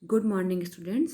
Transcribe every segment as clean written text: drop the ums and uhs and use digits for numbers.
Good morning students.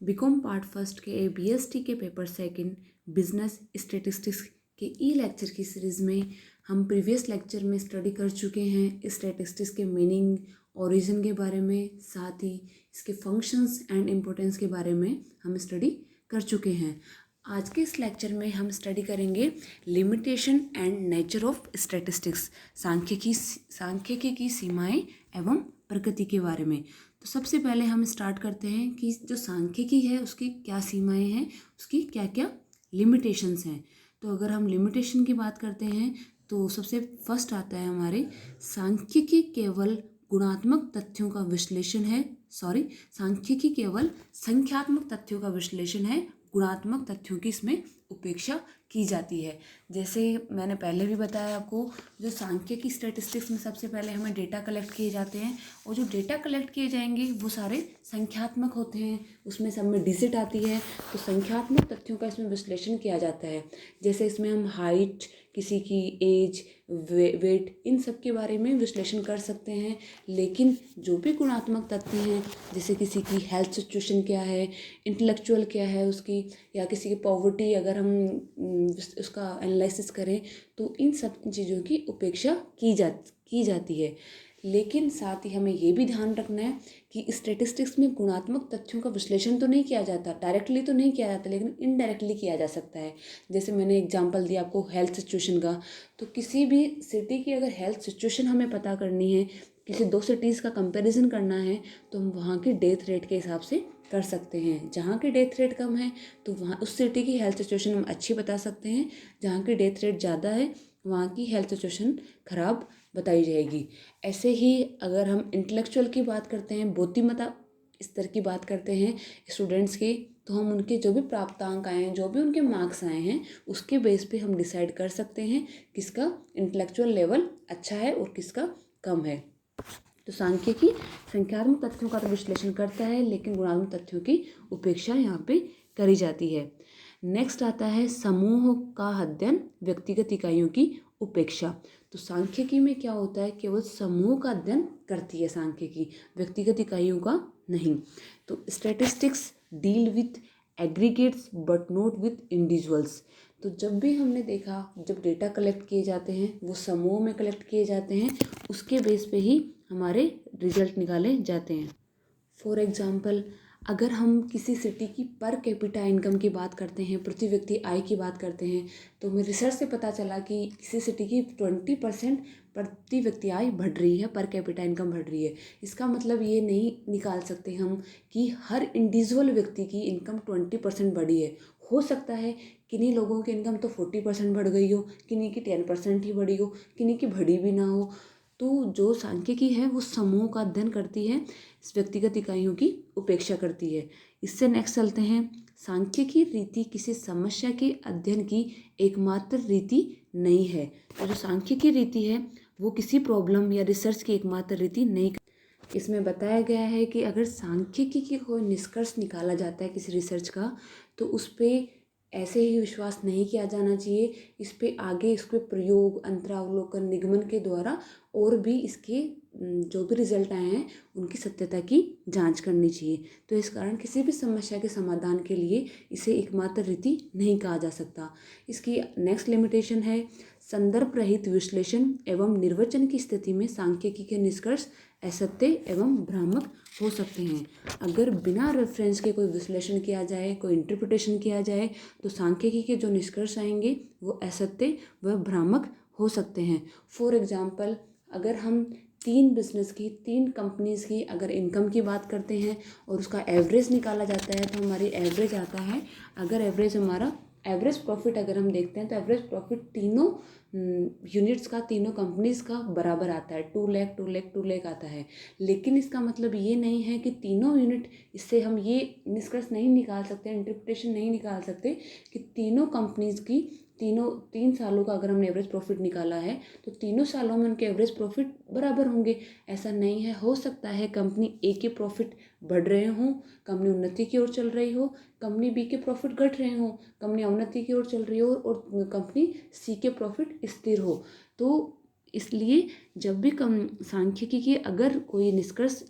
BCom part first के BST के paper second business statistics के e lecture की series में हम प्रीवियस लेक्चर में स्टडी कर चुके हैं स्टैटिस्टिक्स के मीनिंग, ओरिजिन के बारे में, साथ ही इसके फंक्शंस एंड इम्पोर्टेंस के बारे में हम स्टडी कर चुके हैं। आज के इस लेक्चर में हम स्टडी करेंगे limitation and nature of statistics, सांख्यिकी की सीमाएं एवं प्रकृति के बारे में। तो सबसे पहले हम स्टार्ट करते हैं कि जो सांख्यिकी है उसकी क्या सीमाएं हैं, उसकी क्या क्या लिमिटेशंस हैं। तो अगर हम लिमिटेशन की बात करते हैं तो सबसे फर्स्ट आता है हमारे सांख्यिकी केवल गुणात्मक तथ्यों का विश्लेषण है। सांख्यिकी केवल संख्यात्मक तथ्यों का विश्लेषण है, गुणात्मक तथ्यों की इसमें उपेक्षा की जाती है। जैसे मैंने पहले भी बताया आपको, जो सांख्यिकी स्टैटिस्टिक्स में सबसे पहले हमें डेटा कलेक्ट किए जाते हैं और जो डेटा कलेक्ट किए जाएंगे वो सारे संख्यात्मक होते हैं, उसमें सब में डिजिट आती है। तो संख्यात्मक तथ्यों का इसमें विश्लेषण किया जाता है। जैसे इसमें हम हाइट, किसी की एज, वेट, इन सब के बारे में विश्लेषण कर सकते हैं। लेकिन जो भी गुणात्मक तथ्य हैं, जैसे किसी की हेल्थ सिचुएशन क्या है, इंटेलेक्चुअल क्या है उसकी, या किसी की पॉवर्टी अगर हम उसका एनालिसिस करें, तो इन सब चीज़ों की उपेक्षा की जाती है। लेकिन साथ ही हमें ये भी ध्यान रखना है कि स्टैटिस्टिक्स में गुणात्मक तथ्यों का विश्लेषण तो नहीं किया जाता, डायरेक्टली तो नहीं किया जाता, लेकिन इनडायरेक्टली किया जा सकता है। जैसे मैंने एग्जांपल दिया आपको हेल्थ सिचुएशन का, तो किसी भी सिटी की अगर हेल्थ सिचुएशन हमें पता करनी है, किसी दो सिटीज़ का कंपैरिजन करना है, तो हम वहाँ की डेथ रेट के हिसाब से कर सकते हैं। जहाँ की डेथ रेट कम है तो वहाँ उस सिटी की हेल्थ सिचुएशन हम अच्छी बता सकते हैं, जहाँ की डेथ रेट ज़्यादा है वहाँ की हेल्थ सिचुएशन खराब बताई जाएगी। ऐसे ही अगर हम इंटेलेक्चुअल की बात करते हैं, बुद्धिमत्ता स्तर की बात करते हैं स्टूडेंट्स की, तो हम उनके जो भी प्राप्तांक आए हैं, जो भी उनके मार्क्स आए हैं, उसके बेस पे हम डिसाइड कर सकते हैं किसका इंटेलेक्चुअल लेवल अच्छा है और किसका कम है। तो सांख्यिकी संख्यात्मक तथ्यों का तो विश्लेषण करता है, लेकिन गुणात्मक तथ्यों की उपेक्षा यहाँ पे करी जाती है। नेक्स्ट आता है समूह का अध्ययन, व्यक्तिगत इकाइयों की उपेक्षा। तो सांख्यिकी में क्या होता है, केवल समूह का अध्ययन करती है सांख्यिकी, व्यक्तिगत इकाइयों का नहीं। तो statistics deal with aggregates but not with individuals. तो जब भी हमने देखा, जब डेटा कलेक्ट किए जाते हैं वो समूह में कलेक्ट किए जाते हैं, उसके बेस पे ही हमारे रिजल्ट निकाले जाते हैं। फॉर एग्जाम्पल, अगर हम किसी सिटी की पर कैपिटा इनकम की बात करते हैं, प्रति व्यक्ति आय की बात करते हैं, तो हमें रिसर्च से पता चला कि किसी सिटी की 20% प्रति व्यक्ति आय बढ़ रही है, पर कैपिटा इनकम बढ़ रही है। इसका मतलब ये नहीं निकाल सकते हम कि हर इंडिविजुअल व्यक्ति की इनकम 20% बढ़ी है। हो सकता है किन्हीं लोगों की इनकम तो 40% बढ़ गई हो, किन्हीं की 10% ही बढ़ी हो, किन्हीं की बढ़ी भी ना हो। तो जो सांख्यिकी है वो समूह का अध्ययन करती है, व्यक्तिगत इकाइयों की उपेक्षा करती है। इससे नेक्स्ट चलते हैं, सांख्यिकी रीति किसी समस्या के अध्ययन की एकमात्र रीति नहीं है। तो जो सांख्यिकी रीति है वो किसी प्रॉब्लम या रिसर्च की एकमात्र रीति नहीं। इसमें बताया गया है कि अगर सांख्यिकी की कोई निष्कर्ष निकाला जाता है किसी रिसर्च का, तो उस पर ऐसे ही विश्वास नहीं किया जाना चाहिए। इस पे आगे इसके प्रयोग, अंतरावलोकन, निगमन के द्वारा और भी इसके जो भी रिजल्ट आए हैं उनकी सत्यता की जांच करनी चाहिए। तो इस कारण किसी भी समस्या के समाधान के लिए इसे एकमात्र रीति नहीं कहा जा सकता। इसकी नेक्स्ट लिमिटेशन है संदर्भ रहित विश्लेषण एवं निर्वचन की स्थिति में सांख्यिकी के निष्कर्ष असत्य एवं भ्रामक हो सकते हैं। अगर बिना रेफरेंस के कोई विश्लेषण किया जाए, कोई इंटरप्रिटेशन किया जाए, तो सांख्यिकी के जो निष्कर्ष आएंगे वो असत्य व भ्रामक हो सकते हैं। फॉर एग्जाम्पल, अगर हम 3 कंपनीज़ की अगर इनकम की बात करते हैं और उसका एवरेज निकाला जाता है, तो हमारी एवरेज आता है, अगर एवरेज हमारा एवरेज प्रॉफिट अगर हम देखते हैं तो एवरेज प्रॉफिट तीनों यूनिट्स का, तीनों कंपनीज़ का बराबर आता है, 2 लाख 2 लाख 2 लाख आता है। लेकिन इसका मतलब ये नहीं है कि तीनों यूनिट, इससे हम ये निष्कर्ष नहीं निकाल सकते, इंटरप्रिटेशन नहीं निकाल सकते कि तीनों कंपनीज़ की 3 सालों का अगर हमने एवरेज प्रॉफिट निकाला है तो तीनों सालों में उनके एवरेज प्रॉफिट बराबर होंगे। ऐसा नहीं है। हो सकता है कंपनी ए के प्रॉफिट बढ़ रहे हों, कंपनी उन्नति की ओर चल रही हो, कंपनी बी के प्रॉफिट घट रहे हों, कंपनी अवनति की ओर चल रही हो, और कंपनी सी के प्रॉफिट स्थिर हो। तो इसलिए जब भी सांख्यिकी की अगर कोई निष्कर्ष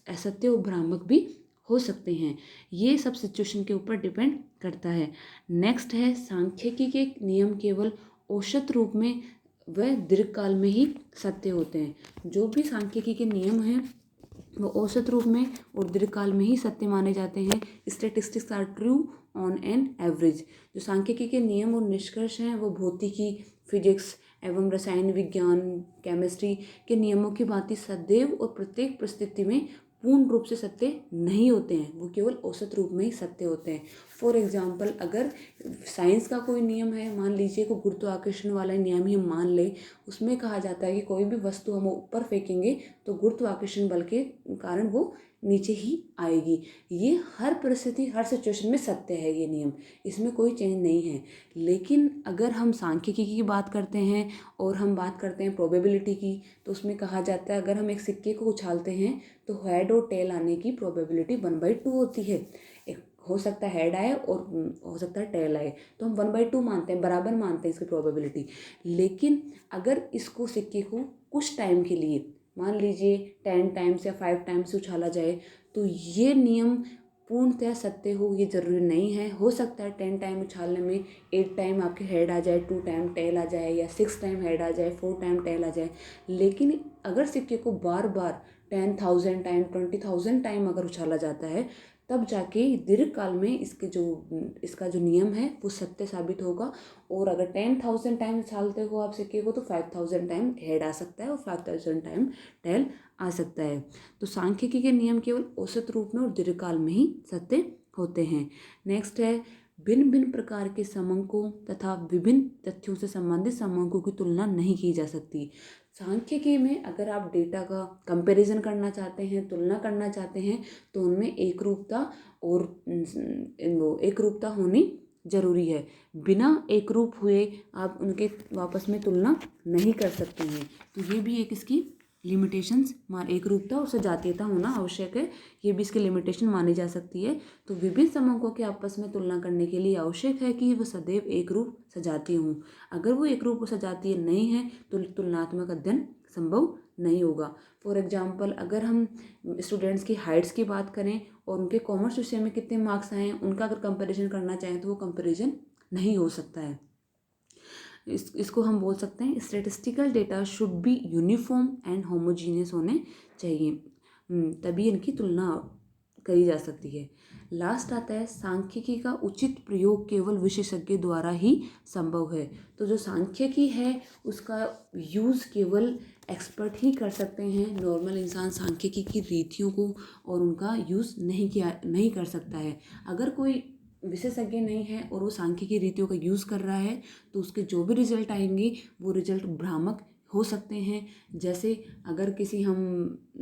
असत्य और भ्रामक भी हो सकते हैं। ये सब सिचुएशन के ऊपर डिपेंड करता है। नेक्स्ट है सांख्यिकी के नियम केवल औसत रूप में व दीर्घकाल में ही सत्य होते हैं। जो भी सांख्यिकी के नियम हैं वो औसत रूप में और दीर्घकाल में ही सत्य माने जाते हैं। Statistics are true on an average. जो सांख्यिकी के नियम और निष्कर्ष हैं वो भौतिकी, फिजिक्स एवं रसायन विज्ञान, केमिस्ट्री के नियमों की भांति सदैव और प्रत्येक परिस्थिति में पूर्ण रूप से सत्य नहीं होते हैं, वो केवल औसत रूप में ही सत्य होते हैं। फॉर एग्जाम्पल, अगर साइंस का कोई नियम है, मान लीजिए को गुरुत्वाकर्षण वाला नियम ही हम मान ले, उसमें कहा जाता है कि कोई भी वस्तु हम ऊपर फेंकेंगे तो गुरुत्वाकर्षण बल के कारण वो नीचे ही आएगी। ये हर परिस्थिति, हर सिचुएशन में सत्य है ये नियम, इसमें कोई चेंज नहीं है। लेकिन अगर हम सांख्यिकी की बात करते हैं और हम बात करते हैं प्रोबेबिलिटी की, तो उसमें कहा जाता है अगर हम एक सिक्के को उछालते हैं तो हेड और टेल आने की प्रोबेबिलिटी 1/2 होती है। एक हो सकता है हेड आए और हो सकता है टेल आए, तो हम 1/2 मानते हैं, बराबर मानते हैं इसकी प्रोबेबिलिटी। लेकिन अगर इसको सिक्के को कुछ टाइम के लिए, मान लीजिए 10 टाइम्स या 5 टाइम्स उछाला जाए, तो ये नियम पूर्णतः सत्य हो ये ज़रूरी नहीं है। हो सकता है 10 टाइम उछालने में 8 टाइम आपके हेड आ जाए, 2 टाइम टेल आ जाए, या 6 टाइम हेड आ जाए, 4 टाइम टेल आ जाए। लेकिन अगर सिक्के को बार बार 10,000 टाइम, 20,000 टाइम अगर उछाला जाता है, तब जाके दीर्घकाल में इसका जो नियम है वो सत्य साबित होगा। और अगर 10,000 टाइम उछालते हो आप सिक्के को, तो 5,000 टाइम हेड आ सकता है और 5,000 टाइम टेल आ सकता है। तो सांख्यिकी के नियम केवल औसत रूप में और दीर्घकाल में ही सत्य होते हैं। नेक्स्ट है भिन्न भिन्न प्रकार के समंकों तथा विभिन्न तथ्यों से संबंधित समंकों की तुलना नहीं की जा सकती। सांख्यिकी में अगर आप डेटा का कंपैरिजन करना चाहते हैं, तुलना करना चाहते हैं, तो उनमें एकरूपता और एकरूपता होनी जरूरी है। बिना एकरूप हुए आप उनके आपस में तुलना नहीं कर सकते हैं। तो ये भी एक इसकी लिमिटेशंस, एकरूपता और सजातीयता होना आवश्यक है, ये भी इसकी लिमिटेशन मानी जा सकती है। तो विभिन्न समूहों के आपस में तुलना करने के लिए आवश्यक है कि वह सदैव एक रूप सजातीय हों। अगर वो एक रूप सजातीय नहीं है तो तुलनात्मक अध्ययन संभव नहीं होगा। फॉर एग्जाम्पल, अगर हम स्टूडेंट्स की हाइट्स की बात करें और उनके कॉमर्स विषय में कितने मार्क्स आए हैं, उनका अगर कंपैरिजन करना चाहें तो वो कंपैरिजन नहीं हो सकता है। इसको हम बोल सकते हैं statistical data should be uniform and homogeneous होने चाहिए, तभी इनकी तुलना करी जा सकती है। लास्ट आता है सांख्यिकी का उचित प्रयोग केवल विशेषज्ञ द्वारा ही संभव है। तो जो सांख्यिकी है उसका यूज़ केवल एक्सपर्ट ही कर सकते हैं। नॉर्मल इंसान सांख्यिकी की रीतियों को और उनका यूज़ नहीं कर सकता है। अगर कोई विशेषज्ञ नहीं है और वो सांख्यिकी रीतियों का यूज़ कर रहा है तो उसके जो भी रिजल्ट आएंगे वो रिजल्ट भ्रामक हो सकते हैं। जैसे अगर किसी हम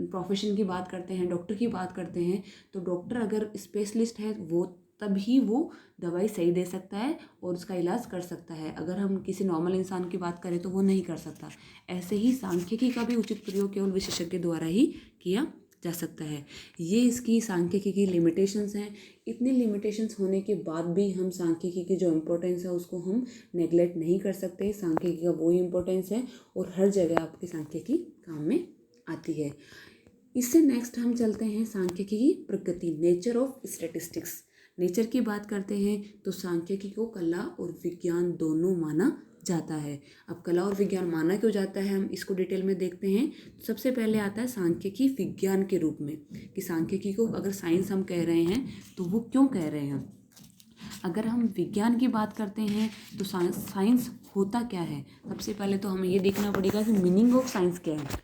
प्रोफेशन की बात करते हैं, डॉक्टर की बात करते हैं, तो डॉक्टर अगर स्पेशलिस्ट है वो तभी वो दवाई सही दे सकता है और उसका इलाज कर सकता है। अगर हम किसी नॉर्मल इंसान की बात करें तो वो नहीं कर सकता। ऐसे ही सांख्यिकी का भी उचित प्रयोग केवल विशेषज्ञ द्वारा ही किया जा सकता है। ये इसकी सांख्यिकी की लिमिटेशंस हैं। इतनी लिमिटेशंस होने के बाद भी हम सांख्यिकी की जो इम्पोर्टेंस है उसको हम नेगलेक्ट नहीं कर सकते। सांख्यिकी का वही इम्पोर्टेंस है और हर जगह आपकी सांख्यिकी काम में आती है। इससे नेक्स्ट हम चलते हैं सांख्यिकी की प्रकृति, नेचर ऑफ स्टैटिस्टिक्स। नेचर की बात करते हैं तो सांख्यिकी को कला और विज्ञान दोनों माना जाता है। अब कला और विज्ञान माना क्यों जाता है, हम इसको डिटेल में देखते हैं। सबसे पहले आता है सांख्यिकी विज्ञान के रूप में, कि सांख्यिकी को अगर साइंस हम कह रहे हैं तो वो क्यों कह रहे हैं। अगर हम विज्ञान की बात करते हैं तो साइंस होता क्या है। सबसे पहले तो हमें ये देखना पड़ेगा कि मीनिंग ऑफ साइंस क्या है।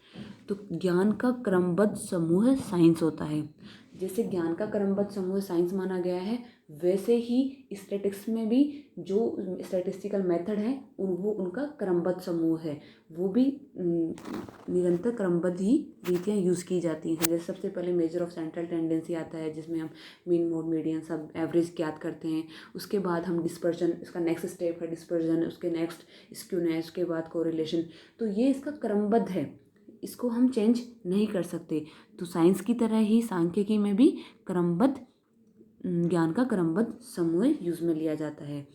तो ज्ञान का क्रमबद्ध समूह साइंस होता है। जैसे ज्ञान का क्रमबद्ध समूह साइंस माना गया है, वैसे ही स्टैटिस्टिक्स में भी जो स्टैटिस्टिकल मेथड है वो उनका क्रमबद्ध समूह है। वो भी निरंतर क्रमबद्ध ही रीतियाँ यूज़ की जाती हैं। जैसे सबसे पहले मेजर ऑफ सेंट्रल टेंडेंसी आता है, जिसमें हम मीन, मोड, मीडियन, सब एवरेज ज्ञात करते हैं। उसके बाद हम डिस्पर्जन, इसका नेक्स्ट स्टेप है डिस्पर्जन, उसके नेक्स्ट स्क्यूनेस, उसके बाद कोरिलेशन। तो ये इसका क्रमबद्ध है, इसको हम चेंज नहीं कर सकते। तो साइंस की तरह ही सांख्यिकी में भी क्रमबद्ध ज्ञान का क्रमबद्ध समूह यूज में लिया जाता है।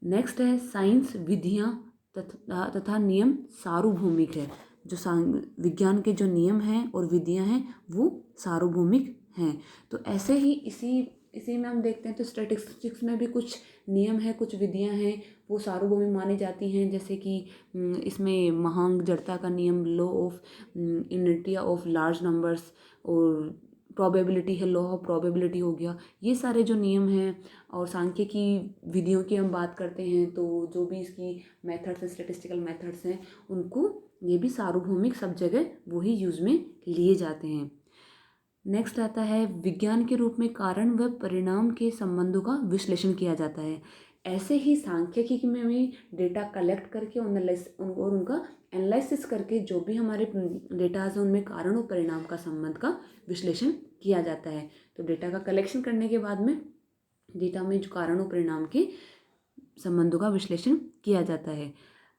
नेक्स्ट है साइंस विधियाँ तथा नियम सार्वभौमिक है। जो विज्ञान के जो नियम हैं और विधियाँ हैं वो सार्वभौमिक हैं। तो ऐसे ही इसी में हम देखते हैं तो स्टैटिस्टिक्स में भी कुछ नियम है, कुछ विधियां हैं, वो सार्वभौमिक मानी जाती हैं। जैसे कि इसमें महांग जड़ता का नियम, law of inertia of large numbers, और प्रोबेबिलिटी है, लॉ ऑफ प्रोबेबिलिटी हो गया। ये सारे जो नियम हैं और सांख्यिकी विधियों की हम बात करते हैं, तो जो भी इसकी मेथड्स हैं, स्टैटिस्टिकल मेथड्स हैं, उनको ये भी सार्वभौमिक सब जगह वही यूज़ में लिए जाते हैं। नेक्स्ट आता है विज्ञान के रूप में कारण व परिणाम के संबंधों का विश्लेषण किया जाता है। ऐसे ही सांख्यिकी में भी डेटा कलेक्ट करके और उनका एनालिसिस करके जो भी हमारे डेटाज हैं उनमें कारण और परिणाम का संबंध का विश्लेषण किया जाता है। तो डेटा का कलेक्शन करने के बाद में डेटा में जो कारण और परिणाम के संबंधों का विश्लेषण किया जाता है।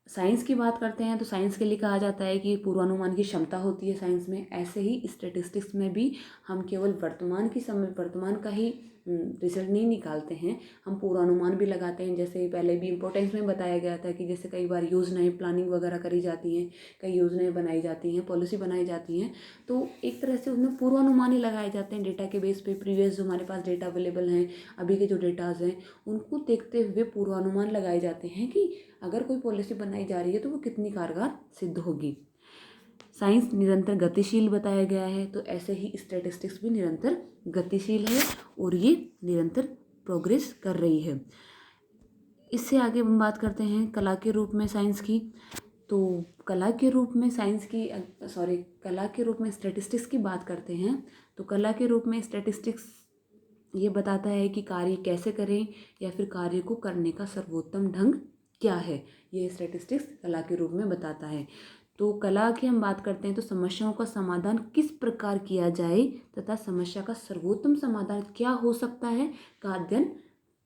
साइंस की बात करते हैं तो साइंस के लिए कहा जाता है कि पूर्वानुमान की क्षमता होती है साइंस में। ऐसे ही स्टैटिस्टिक्स में भी हम केवल वर्तमान का ही रिजल्ट नहीं निकालते हैं, हम पूर्वानुमान भी लगाते हैं। जैसे पहले भी इम्पोर्टेंस में बताया गया था कि जैसे कई बार योजनाएं प्लानिंग वगैरह करी जाती हैं, कई योजनाएं बनाई जाती हैं, पॉलिसी बनाई जाती हैं, तो एक तरह से उसमें पूर्वानुमान ही लगाए जाते हैं डेटा के बेस पे। प्रीवियस जो हमारे पास डेटा अवेलेबल हैं, अभी के जो डेटाज हैं, उनको देखते हुए पूर्वानुमान लगाए जाते हैं कि अगर कोई पॉलिसी बनाई जा रही है तो वो कितनी कारगर सिद्ध होगी। साइंस निरंतर गतिशील बताया गया है, तो ऐसे ही स्टैटिस्टिक्स भी निरंतर गतिशील है और ये निरंतर प्रोग्रेस कर रही है। इससे आगे हम बात करते हैं कला के रूप में साइंस की। तो कला के रूप में स्टैटिस्टिक्स की बात करते हैं। तो कला के रूप में स्टैटिस्टिक्स ये बताता है कि कार्य कैसे करें या फिर कार्य को करने का सर्वोत्तम ढंग क्या है, ये स्टैटिस्टिक्स कला के रूप में बताता है। तो कला की हम बात करते हैं तो समस्याओं का समाधान किस प्रकार किया जाए तथा समस्या का सर्वोत्तम समाधान क्या हो सकता है का अध्ययन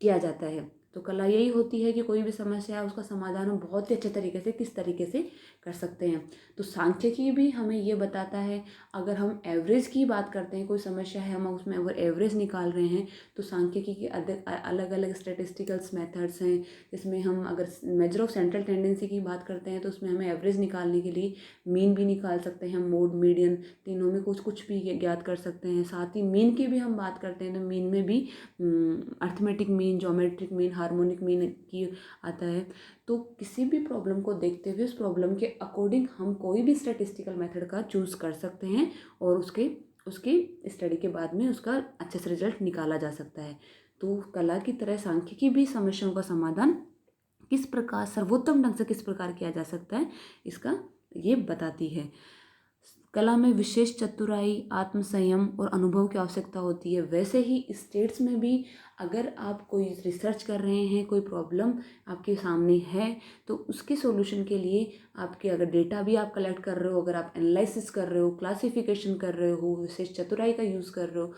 किया जाता है। तो कला यही होती है कि कोई भी समस्या है उसका समाधान हम बहुत ही अच्छे तरीके से किस तरीके से कर सकते हैं। तो सांख्यिकी भी हमें ये बताता है, अगर हम एवरेज की बात करते हैं, कोई समस्या है हम उसमें अगर एवरेज निकाल रहे हैं, तो सांख्यिकी के अलग अलग स्टैटिस्टिकल्स मेथड्स हैं, जिसमें हम अगर मेजर ऑफ सेंट्रल टेंडेंसी की बात करते हैं तो उसमें हमें एवरेज निकालने के लिए मीन भी निकाल सकते हैं, मोड, मीडियन, तीनों में कुछ भी ज्ञात कर सकते हैं। साथ ही मीन की भी हम बात करते हैं तो मीन में भी arithmetic mean, geometric mean, harmonic mean की आता है। तो किसी भी प्रॉब्लम को देखते हुए उस प्रॉब्लम के अकॉर्डिंग हम कोई भी स्टैटिस्टिकल मेथड का चूज़ कर सकते हैं और उसकी स्टडी के बाद में उसका अच्छे से रिजल्ट निकाला जा सकता है। तो कला की तरह सांख्यिकी भी समस्याओं का समाधान किस प्रकार सर्वोत्तम ढंग से किस प्रकार किया जा सकता है इसका ये बताती है। कला में विशेष चतुराई, आत्मसंयम और अनुभव की आवश्यकता होती है। वैसे ही स्टेट्स में भी अगर आप कोई रिसर्च कर रहे हैं, कोई प्रॉब्लम आपके सामने है, तो उसके सॉल्यूशन के लिए आपके अगर डेटा भी आप कलेक्ट कर रहे हो, अगर आप एनालिसिस कर रहे हो, क्लासिफिकेशन कर रहे हो, विशेष चतुराई का यूज़ कर रहे हो,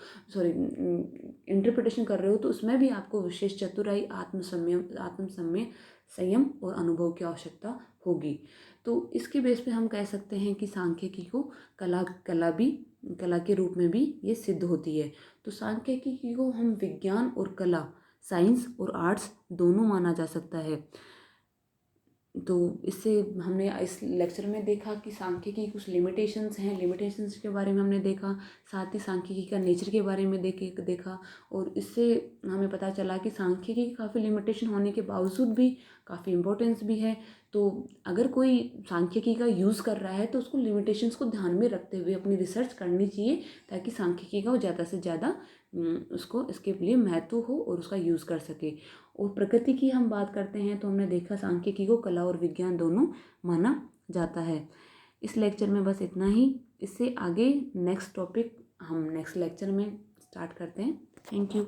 इंटरप्रिटेशन कर रहे हो, तो उसमें भी आपको विशेष चतुराई, संयम और अनुभव की आवश्यकता होगी। तो इसके बेस पे हम कह सकते हैं कि सांख्यिकी को कला के रूप में भी ये सिद्ध होती है। तो सांख्यिकी को हम विज्ञान और कला, साइंस और आर्ट्स दोनों माना जा सकता है। तो इससे हमने इस लेक्चर में देखा कि सांख्यिकी की कुछ लिमिटेशंस हैं, लिमिटेशंस के बारे में हमने देखा, साथ ही सांख्यिकी का नेचर के बारे में देखा और इससे हमें पता चला कि सांख्यिकी की काफ़ी लिमिटेशन होने के बावजूद भी काफ़ी इम्पोर्टेंस भी है। तो अगर कोई सांख्यिकी का यूज़ कर रहा है तो उसको लिमिटेशंस को ध्यान में रखते हुए अपनी रिसर्च करनी चाहिए, ताकि सांख्यिकी का वो ज़्यादा से ज़्यादा उसको इसके लिए महत्व हो और उसका यूज़ कर सके। और प्रकृति की हम बात करते हैं तो हमने देखा सांख्यिकी को कला और विज्ञान दोनों माना जाता है। इस लेक्चर में बस इतना ही। इससे आगे नेक्स्ट टॉपिक हम नेक्स्ट लेक्चर में स्टार्ट करते हैं। Thank you.